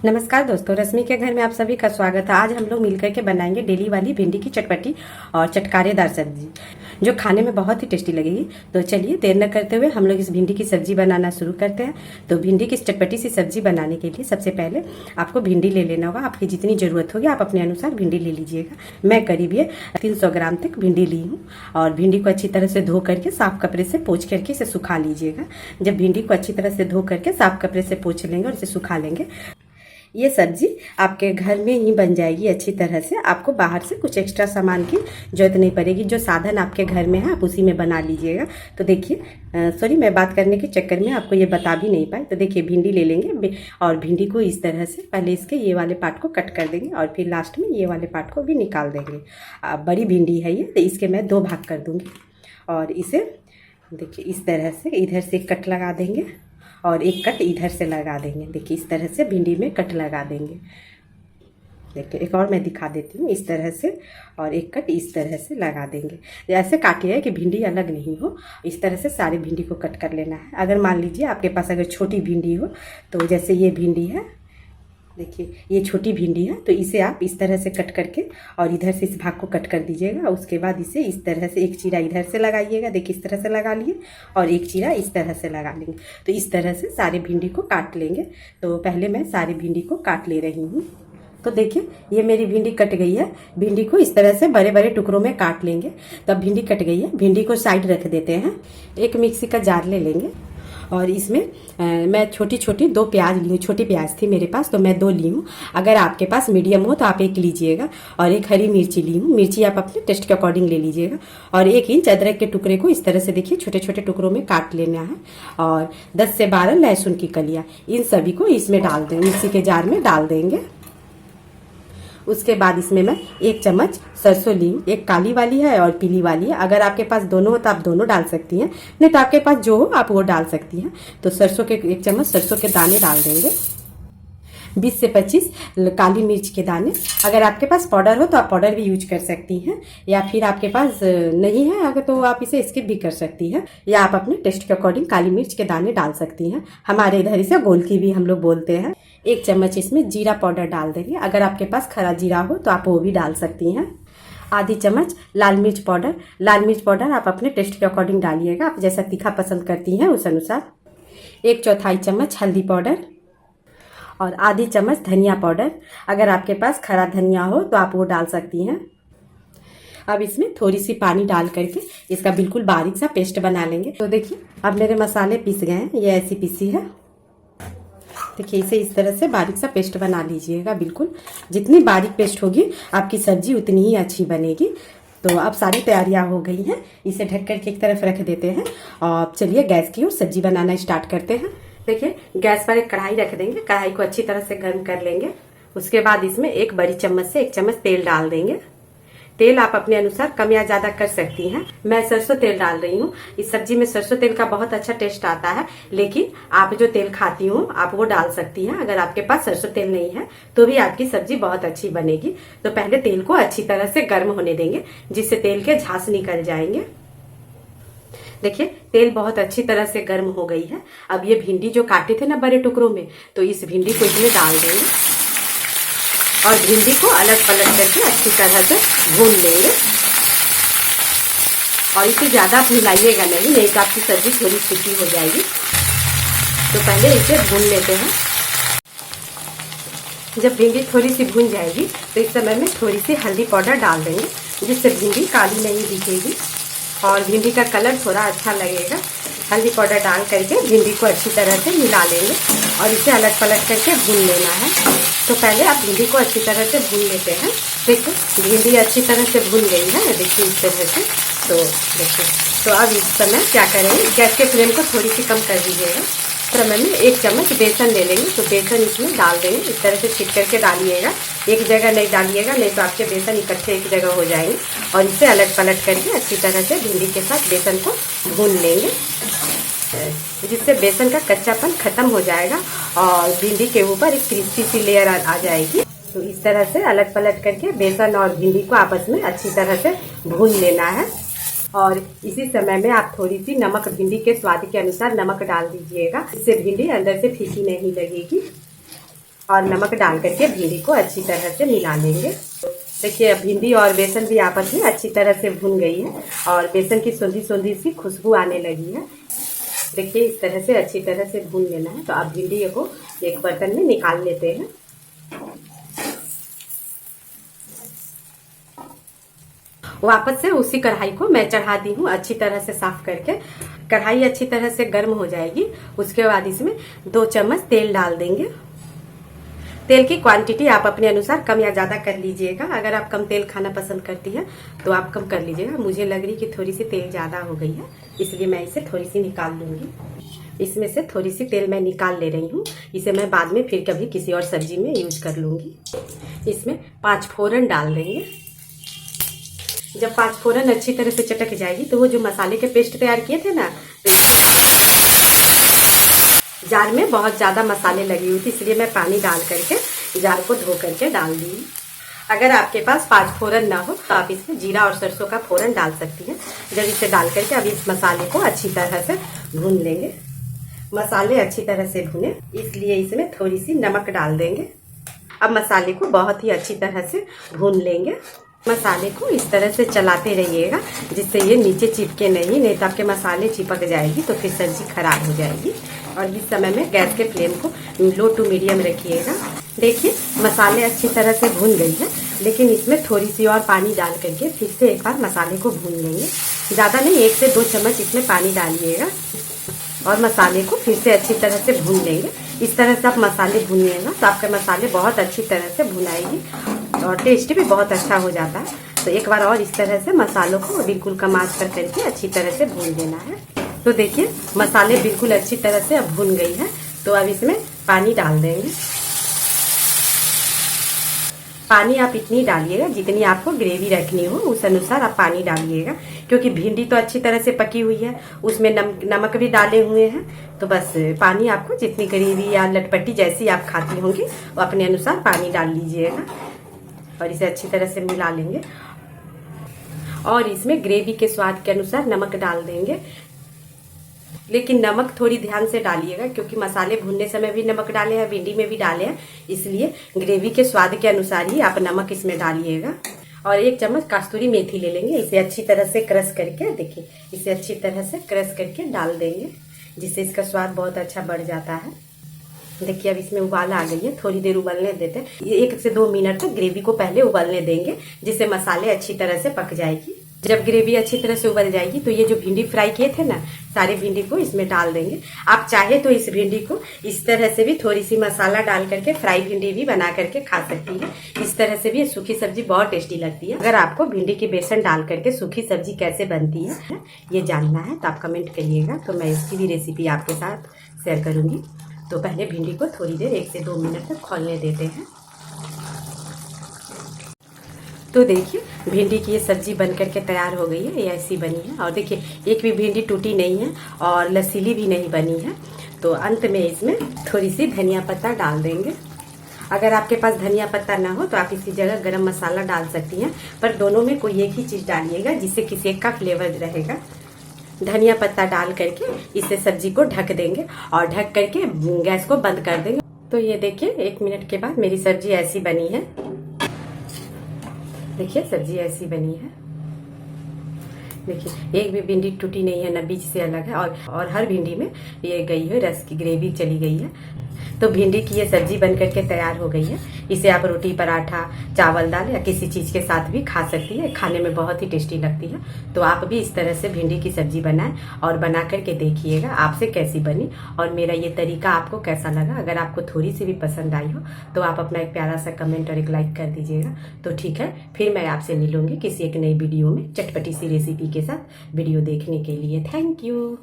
नमस्कार दोस्तों, रश्मि के घर में आप सभी का स्वागत है। आज हम लोग मिलकर के बनाएंगे डेली वाली भिंडी की चटपटी और चटकारेदार सब्जी, जो खाने में बहुत ही टेस्टी लगेगी। तो चलिए देर न करते हुए हम लोग इस भिंडी की सब्जी बनाना शुरू करते हैं। तो भिंडी की चटपटी सी सब्जी बनाने के लिए सबसे पहले आपको भिंडी ले लेना होगा। आपकी जितनी जरूरत होगी आप अपने अनुसार भिंडी ले लीजिएगा। मैं करीब ये 300 ग्राम तक भिंडी ली हूँ। और भिंडी को अच्छी तरह से धो करके साफ कपड़े से पोंछ करके इसे सुखा लीजिएगा। जब भिंडी को अच्छी तरह से धो करके साफ कपड़े से पोंछ लेंगे और इसे सुखा लेंगे, ये सब्जी आपके घर में ही बन जाएगी अच्छी तरह से। आपको बाहर से कुछ एक्स्ट्रा सामान की जरूरत नहीं पड़ेगी। जो साधन आपके घर में है आप उसी में बना लीजिएगा। तो देखिए, सॉरी, मैं बात करने के चक्कर में आपको ये बता भी नहीं पाई। तो देखिए, भिंडी ले लेंगे और भिंडी को इस तरह से पहले इसके ये वाले पार्ट को कट कर देंगे और फिर लास्ट में ये वाले पार्ट को भी निकाल देंगे। बड़ी भिंडी है ये, तो इसके मैं 2 भाग कर दूँगी। और इसे देखिए इस तरह से इधर से कट लगा देंगे और एक कट इधर से लगा देंगे। देखिए इस तरह से भिंडी में कट लगा देंगे। देखिए एक और मैं दिखा देती हूँ, इस तरह से और एक कट इस तरह से लगा देंगे। ऐसे काटिए कि भिंडी अलग नहीं हो। इस तरह से सारी भिंडी को कट कर लेना है। अगर मान लीजिए आपके पास अगर छोटी भिंडी हो, तो जैसे ये भिंडी है, देखिए ये छोटी भिंडी है, तो इसे आप इस तरह से कट करके और इधर से इस भाग को कट कर दीजिएगा। उसके बाद इसे इस तरह से एक चीरा इधर से लगाइएगा। देखिए इस तरह से लगा लिए और एक चीरा इस तरह से लगा लेंगे। तो इस तरह से सारी भिंडी को काट लेंगे। तो पहले मैं सारी भिंडी को काट ले रही हूँ। तो देखिए ये मेरी भिंडी कट गई है। भिंडी को इस तरह से बड़े बड़े टुकड़ों में काट लेंगे। तब भिंडी कट गई है। भिंडी को साइड रख देते हैं। एक मिक्सी का जार ले लेंगे और इसमें मैं छोटी छोटी 2 प्याज ली हूँ। छोटी प्याज थी मेरे पास, तो मैं 2 ली हूँ। अगर आपके पास मीडियम हो तो आप 1 लीजिएगा। और एक हरी मिर्ची ली हूँ। मिर्ची आप अपने टेस्ट के अकॉर्डिंग ले लीजिएगा। और 1 इंच अदरक के टुकड़े को इस तरह से देखिए छोटे छोटे टुकड़ों में काट लेना है। और 10 से 12 लहसुन की कलियाँ, इन सभी को इसमें डाल देंगे, मिक्सी के जार में डाल देंगे। उसके बाद इसमें मैं 1 चम्मच सरसों ली हूँ। एक काली वाली है और पीली वाली है। अगर आपके पास दोनों हो तो आप दोनों डाल सकती हैं, नहीं तो आपके पास जो हो आप वो डाल सकती हैं। तो सरसों के 1 चम्मच सरसों के दाने डाल देंगे। 20 से 25 काली मिर्च के दाने। अगर आपके पास पाउडर हो तो आप पाउडर भी यूज कर सकती हैं, या फिर आपके पास नहीं है अगर तो आप इसे स्किप भी कर सकती हैं, या आप अपने टेस्ट के अकॉर्डिंग काली मिर्च के दाने डाल सकती हैं। हमारे इधर इसे गोलकी भी हम लोग बोलते हैं। 1 चम्मच इसमें जीरा पाउडर डाल देंगे। अगर आपके पास खरा जीरा हो तो आप वो भी डाल सकती हैं। आधी चम्मच लाल मिर्च पाउडर। लाल मिर्च पाउडर आप अपने टेस्ट के अकॉर्डिंग डालिएगा, आप जैसा तीखा पसंद करती हैं उस अनुसार। 1/4 चम्मच हल्दी पाउडर और आधी चम्मच धनिया पाउडर। अगर आपके पास खरा धनिया हो तो आप वो डाल सकती हैं। अब इसमें थोड़ी सी पानी डाल करके इसका बिल्कुल बारीक सा पेस्ट बना लेंगे। तो देखिए अब मेरे मसाले पिस गए हैं। ये ऐसी पिसी है। देखिए इसे इस तरह से बारीक सा पेस्ट बना लीजिएगा। बिल्कुल जितनी बारीक पेस्ट होगी आपकी सब्जी उतनी ही अच्छी बनेगी। तो अब सारी तैयारियां हो गई हैं। इसे ढक करके एक तरफ रख देते हैं और चलिए गैस की ओर सब्जी बनाना स्टार्ट करते हैं। देखिए गैस पर एक कढ़ाई रख देंगे। कढ़ाई को अच्छी तरह से गर्म कर लेंगे। उसके बाद इसमें 1 बड़ी चम्मच से 1 चम्मच तेल डाल देंगे। तेल आप अपने अनुसार कम या ज्यादा कर सकती हैं। मैं सरसों तेल डाल रही हूँ। इस सब्जी में सरसों तेल का बहुत अच्छा टेस्ट आता है, लेकिन आप जो तेल खाती हो आप वो डाल सकती हैं। अगर आपके पास सरसों तेल नहीं है तो भी आपकी सब्जी बहुत अच्छी बनेगी। तो पहले तेल को अच्छी तरह से गर्म होने देंगे, जिससे तेल के झांस निकल जाएंगे। देखिए तेल बहुत अच्छी तरह से गर्म हो गई है। अब ये भिंडी जो काटे थे ना बड़े टुकड़ों में, तो इस भिंडी को इसमें डाल देंगे और भिंडी को अलग पलट करके अच्छी तरह से भून लेंगे। और इसे ज्यादा भुनाइएगा नहीं तो आपकी सब्जी थोड़ी सूखी हो जाएगी। तो पहले इसे भून लेते हैं। जब भिंडी थोड़ी सी भून जाएगी तो इस समय में थोड़ी सी हल्दी पाउडर डाल देंगे, जिससे भिंडी काली नहीं दिखेगी और भिंडी का कलर थोड़ा अच्छा लगेगा। हल्दी पाउडर डाल करके भिंडी को अच्छी तरह से मिला लेंगे और इसे अलग पलट करके भून लेना है। तो पहले आप भिंडी को अच्छी तरह से भून लेते हैं। देखो भिंडी अच्छी तरह से भून गई है, देखिए इस तरह से। तो देखिए, तो अब इस समय क्या करेंगे, गैस के फ्लेम को थोड़ी सी कम कर दीजिएगा। समय में 1 चम्मच बेसन ले लेंगे। तो बेसन इसमें डाल देंगे। इस तरह से छिट करके डालिएगा, एक जगह नहीं डालिएगा, नहीं तो आपके बेसन इकट्ठे एक जगह हो जाएंगे। और इसे अलग पलट करके अच्छी तरह से भिंडी के साथ बेसन को भून लेंगे, जिससे बेसन का कच्चापन खत्म हो जाएगा और भिंडी के ऊपर एक क्रिस्पी सी लेयर आ जाएगी। तो इस तरह से अलग पलट करके बेसन और भिंडी को आपस में अच्छी तरह से भून लेना है। और इसी समय में आप थोड़ी सी नमक, भिंडी के स्वाद के अनुसार नमक डाल दीजिएगा। इससे भिंडी अंदर से फीकी नहीं लगेगी। और नमक डाल करके भिंडी को अच्छी तरह से मिला लेंगे। देखिए अब भिंडी और बेसन भी आपस में अच्छी तरह से भुन गई है और बेसन की सोंधी सोंधी सी खुशबू आने लगी है। देखिए इस तरह से अच्छी तरह से भून लेना है। तो अब भिंडी को एक बर्तन में निकाल लेते हैं। वापस से उसी कढ़ाई को मैं चढ़ा दी हूँ अच्छी तरह से साफ करके। कढ़ाई अच्छी तरह से गर्म हो जाएगी, उसके बाद इसमें 2 चम्मच तेल डाल देंगे। तेल की क्वांटिटी आप अपने अनुसार कम या ज्यादा कर लीजिएगा। अगर आप कम तेल खाना पसंद करती है तो आप कम कर लीजिएगा। मुझे लग रही कि थोड़ी सी तेल ज्यादा हो गई है, इसलिए मैं इसे थोड़ी सी निकाल लूंगी। इसमें से थोड़ी सी तेल मैं निकाल ले रही हूँ। इसे मैं बाद में फिर कभी किसी और सब्जी में यूज कर लूंगी। इसमें 5 फोरन डाल देंगे। जब 5 फोरन अच्छी तरह से चटक जाएगी तो वो जो मसाले के पेस्ट तैयार किए थे ना, जार में बहुत ज़्यादा मसाले लगी हुई थी, इसलिए मैं पानी डाल करके जार को धो करके डाल दी। अगर आपके पास 5 फोरन ना हो तो आप इसमें जीरा और सरसों का फोरन डाल सकती हैं। जब इसे डाल करके अब इस मसाले को अच्छी तरह से भून लेंगे। मसाले अच्छी तरह से भुने, इसलिए इसमें थोड़ी सी नमक डाल देंगे। अब मसाले को बहुत ही अच्छी तरह से भून लेंगे। मसाले को इस तरह से चलाते रहिएगा जिससे ये नीचे चिपके नहीं तो आपके मसाले चिपक जाएगी तो फिर सब्जी खराब हो जाएगी। और इस समय में गैस के फ्लेम को लो टू मीडियम रखिएगा। देखिए मसाले अच्छी तरह से भून गई है, लेकिन इसमें थोड़ी सी और पानी डाल करके फिर से एक बार मसाले को भून लेंगे। ज़्यादा नहीं, 1 से 2 चम्मच इसमें पानी डालिएगा और मसाले को फिर से अच्छी तरह से भून लेंगे। इस तरह से आप मसाले भूनिएगा तो आपके मसाले बहुत अच्छी तरह से भुनाएगी और टेस्ट भी बहुत अच्छा हो जाता है। तो एक बार और इस तरह से मसालों को बिल्कुल कम आंच पर करके अच्छी तरह से भून लेना है। तो देखिए मसाले बिल्कुल अच्छी तरह से अब भुन गई है। तो अब इसमें पानी डाल देंगे। पानी आप इतनी डालिएगा जितनी आपको ग्रेवी रखनी हो, उस अनुसार आप पानी डालिएगा, क्योंकि भिंडी तो अच्छी तरह से पकी हुई है, उसमें नमक भी डाले हुए हैं। तो बस पानी आपको जितनी ग्रेवी या लटपटी जैसी आप खाती होंगी वो अपने अनुसार पानी डाल लीजिएगा और इसे अच्छी तरह से मिला लेंगे। और इसमें ग्रेवी के स्वाद के अनुसार नमक डाल देंगे, लेकिन नमक थोड़ी ध्यान से डालिएगा क्योंकि मसाले भुनने समय भी नमक डाले हैं, भिंडी में भी डाले हैं, इसलिए ग्रेवी के स्वाद के अनुसार ही आप नमक इसमें डालिएगा। और 1 चम्मच कस्तूरी मेथी ले लेंगे, इसे अच्छी तरह से क्रश करके, देखिए इसे अच्छी तरह से क्रश करके डाल देंगे, जिससे इसका स्वाद बहुत अच्छा बढ़ जाता है। देखिए अब इसमें उबाल आ गई है, थोड़ी देर उबलने देते हैं। 1 से 2 मिनट तक ग्रेवी को पहले उबलने देंगे, जिससे मसाले अच्छी तरह से पक जाएगी। जब ग्रेवी अच्छी तरह से उबल जाएगी तो ये जो भिंडी फ्राई किए थे ना, सारे भिंडी को इसमें डाल देंगे। आप चाहे तो इस भिंडी को इस तरह से भी थोड़ी सी मसाला डाल करके फ्राई भिंडी भी बना करके खा सकती है। इस तरह से भी सूखी सब्जी बहुत टेस्टी लगती है। अगर आपको भिंडी की बेसन डाल करके सूखी सब्जी कैसे बनती है ये जानना है तो आप कमेंट करिएगा, तो मैं इसकी भी रेसिपी आपके साथ शेयर करूंगी। तो पहले भिंडी को थोड़ी देर 1 से 2 मिनट तक खौलने देते हैं। तो देखिए भिंडी की ये सब्जी बन करके तैयार हो गई है, ये ऐसी बनी है। और देखिए एक भी भिंडी टूटी नहीं है और लसीली भी नहीं बनी है। तो अंत में इसमें थोड़ी सी धनिया पत्ता डाल देंगे। अगर आपके पास धनिया पत्ता ना हो तो आप इसकी जगह गरम मसाला डाल सकती हैं, पर दोनों में कोई एक ही चीज़ डालिएगा जिससे किसी एक का फ्लेवर रहेगा। धनिया पत्ता डाल करके इसे सब्जी को ढक देंगे और ढक करके गैस को बंद कर देंगे। तो ये देखिए 1 मिनट के बाद मेरी सब्जी ऐसी बनी है। देखिए सब्जी ऐसी बनी है। देखिए एक भी भिंडी टूटी नहीं है, न बीच से अलग है और हर भिंडी में ये गई है, रस की ग्रेवी चली गई है। तो भिंडी की ये सब्जी बन करके तैयार हो गई है। इसे आप रोटी, पराठा, चावल, दाल या किसी चीज़ के साथ भी खा सकती है। खाने में बहुत ही टेस्टी लगती है। तो आप भी इस तरह से भिंडी की सब्जी बनाएं और बना करके देखिएगा आपसे कैसी बनी और मेरा ये तरीका आपको कैसा लगा। अगर आपको थोड़ी सी भी पसंद आई हो तो आप अपना एक प्यारा सा कमेंट और एक लाइक कर दीजिएगा। तो ठीक है, फिर मैं आपसे मिलूंगी किसी एक नई वीडियो में चटपटी सी रेसिपी के साथ। वीडियो देखने के लिए थैंक यू।